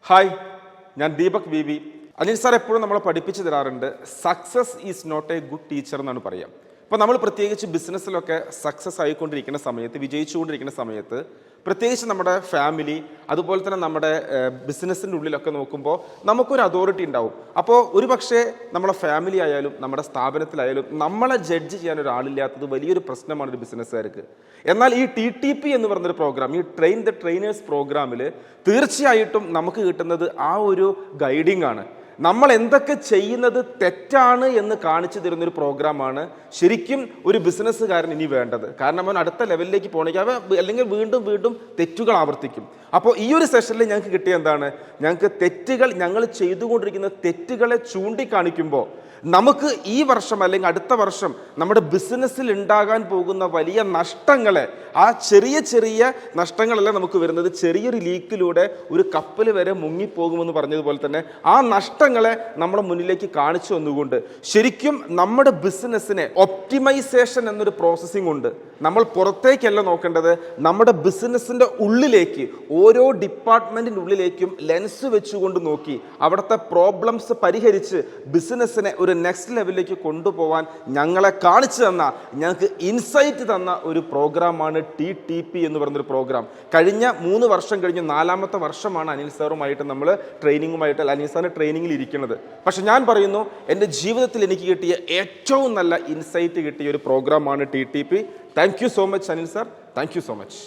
Hi, ഞാൻ Deepak V V. Anil sir എപ്പോഴും നമ്മളെ പഠിപ്പിച്ചു തരാറുണ്ട്, success is not a good teacher എന്നാണ് പറയുക. ഇപ്പോൾ നമ്മൾ പ്രത്യേകിച്ച് ബിസിനസ്സിലൊക്കെ സക്സസ് ആയിക്കൊണ്ടിരിക്കുന്ന സമയത്ത്, വിജയിച്ചുകൊണ്ടിരിക്കുന്ന സമയത്ത്, പ്രത്യേകിച്ച് നമ്മുടെ ഫാമിലി അതുപോലെ തന്നെ നമ്മുടെ ബിസിനസ്സിൻ്റെ ഉള്ളിലൊക്കെ നോക്കുമ്പോൾ നമുക്കൊരു അതോറിറ്റി ഉണ്ടാവും. അപ്പോൾ ഒരു പക്ഷേ നമ്മുടെ ഫാമിലി ആയാലും നമ്മുടെ സ്ഥാപനത്തിലായാലും നമ്മളെ ജഡ്ജ് ചെയ്യാൻ ഒരാളില്ലാത്തത് വലിയൊരു പ്രശ്നമാണ് ഒരു ബിസിനസ്സുകാർക്ക്. എന്നാൽ ഈ TTP എന്ന് പറഞ്ഞൊരു പ്രോഗ്രാം, ഈ ട്രെയിൻ ദ ട്രെയിനേഴ്സ് പ്രോഗ്രാമിൽ തീർച്ചയായിട്ടും നമുക്ക് കിട്ടുന്നത് ആ ഒരു ഗൈഡിങ് ആണ്. നമ്മൾ എന്തൊക്കെ ചെയ്യുന്നത് തെറ്റാണ് എന്ന് കാണിച്ചു തരുന്നൊരു പ്രോഗ്രാമാണ് ശരിക്കും ഒരു ബിസിനസ്സുകാരൻ ഇനി വേണ്ടത്. കാരണം അവൻ അടുത്ത ലെവലിലേക്ക് പോകണമെങ്കിൽ അല്ലെങ്കിൽ വീണ്ടും വീണ്ടും തെറ്റുകൾ ആവർത്തിക്കും. അപ്പോൾ ഈ ഒരു സെഷനിൽ ഞങ്ങൾക്ക് കിട്ടിയ എന്താണ്, ഞങ്ങൾക്ക് ഞങ്ങൾ ചെയ്തുകൊണ്ടിരിക്കുന്ന തെറ്റുകളെ ചൂണ്ടിക്കാണിക്കുമ്പോൾ നമുക്ക് ഈ വർഷം അല്ലെങ്കിൽ അടുത്ത വർഷം നമ്മുടെ ബിസിനസ്സിൽ ഉണ്ടാകാൻ പോകുന്ന വലിയ നഷ്ടങ്ങളെ, ആ ചെറിയ ചെറിയ നഷ്ടങ്ങളല്ല നമുക്ക് വരുന്നത്, ചെറിയൊരു ലീക്കിലൂടെ ഒരു കപ്പൽ വരെ മുങ്ങിപ്പോകുമെന്ന് പറഞ്ഞതുപോലെ തന്നെ ആ നഷ്ടങ്ങളെ നമ്മുടെ മുന്നിലേക്ക് കാണിച്ചു വന്നുകൊണ്ട് ശരിക്കും നമ്മുടെ ബിസിനസ്സിനെ ഒപ്റ്റിമൈസേഷൻ എന്നൊരു പ്രോസസ്സിംഗ് ഉണ്ട്. നമ്മൾ പുറത്തേക്കല്ല നോക്കേണ്ടത്, നമ്മുടെ ബിസിനസ്സിൻ്റെ ഉള്ളിലേക്ക്, ഓരോ ഡിപ്പാർട്ട്മെൻറ്റിൻ്റെ ഉള്ളിലേക്കും ലെൻസ് വെച്ചുകൊണ്ട് നോക്കി അവിടുത്തെ പ്രോബ്ലംസ് പരിഹരിച്ച് ബിസിനസ്സിനെ ഒരു നെക്സ്റ്റ് ലെവലിലേക്ക് കൊണ്ടുപോകാൻ ഞങ്ങളെ കാണിച്ചു തന്ന, ഞങ്ങൾക്ക് ഇൻസൈറ്റ് തന്ന ഒരു പ്രോഗ്രാമാണ് TTP എന്ന് പറയുന്നൊരു പ്രോഗ്രാം. കഴിഞ്ഞ 3 വർഷം കഴിഞ്ഞ് 4ാമത്തെ വർഷമാണ് അനിൽ സാറുമായിട്ട് നമ്മൾ അനിൽ സാറിന് ട്രെയിനിങ്ങിൽ ഇരിക്കുന്നത്. പക്ഷെ ഞാൻ പറയുന്നു, എൻ്റെ ജീവിതത്തിൽ എനിക്ക് കിട്ടിയ ഏറ്റവും നല്ല ഇൻസൈറ്റ് കിട്ടിയ ഒരു പ്രോഗ്രാമാണ് TTP. Thank you so much Anil sir, thank you so much.